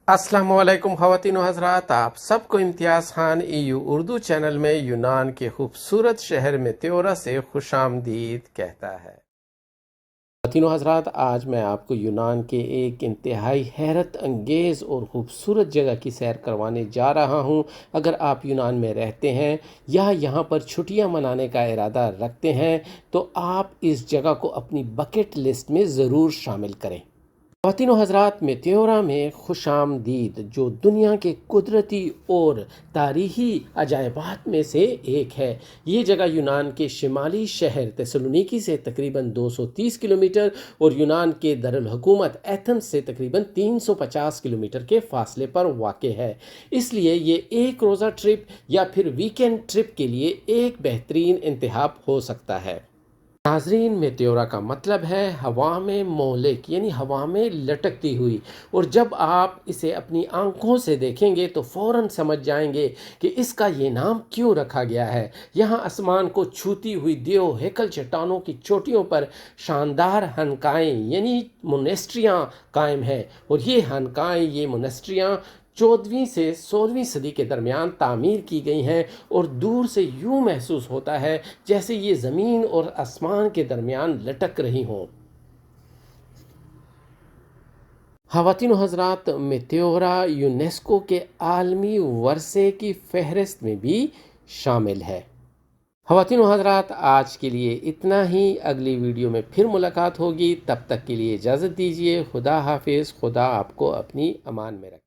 अस्सलाम वालेकुम ख़वातीन व हज़रात, आप सबको इम्तियाज़ खान EU उर्दू चैनल में यूनान के खूबसूरत शहर मेत्योरा से खुशामदीद कहता है। ख़वातीन व हज़रात, आज मैं आपको यूनान के एक इंतहाई हैरत अंगेज़ और ख़ूबसूरत जगह की सैर करवाने जा रहा हूँ। अगर आप यूनान में रहते हैं या यहाँ पर छुट्टियाँ मनाने का इरादा रखते हैं तो आप इस जगह को अपनी बकेट लिस्ट में ज़रूर शामिल करें। ख़वातीन व हज़रात, मेत्योरा में खुशामदीद जो दुनिया के कुदरती और तारीख़ी अजायबात में से एक है। ये जगह यूनान के शिमाली शहर तेसलोनिकी से तकरीबन 230 किलोमीटर और यूनान के दारुल हुकूमत एथेंस से तकरीबन 350 किलोमीटर के फासले पर वाक़ है। इसलिए ये एक रोज़ा ट्रिप या फिर वीकेंड ट्रिप के लिए एक बेहतरीन इंतखाब हो सकता है। नाज़रीन, मेत्योरा का मतलब है हवा में मोहलिक, यानी हवा में लटकती हुई। और जब आप इसे अपनी आंखों से देखेंगे तो फ़ौरन समझ जाएंगे कि इसका ये नाम क्यों रखा गया है। यहाँ आसमान को छूती हुई देव हेकल चट्टानों की चोटियों पर शानदार हनकाएँ यानी मोनेस्ट्रियाँ कायम हैं। और ये हनकाएँ, ये मोनेस्ट्रियाँ 14वीं से 16वीं सदी के दरमियान तामीर की गई हैं और दूर से यूँ महसूस होता है जैसे ये ज़मीन और आसमान के दरमियान लटक रही हों। ख़वातीन व हज़रात, मेत्योरा यूनेस्को के आलमी वर्से की फ़हरिस्त में भी शामिल है। ख़वातीन व हज़रात, आज के लिए इतना ही। अगली वीडियो में फिर मुलाकात होगी, तब तक के लिए इजाज़त दीजिए। खुदा हाफिज़। खुदा आपको अपनी अमान में रखे।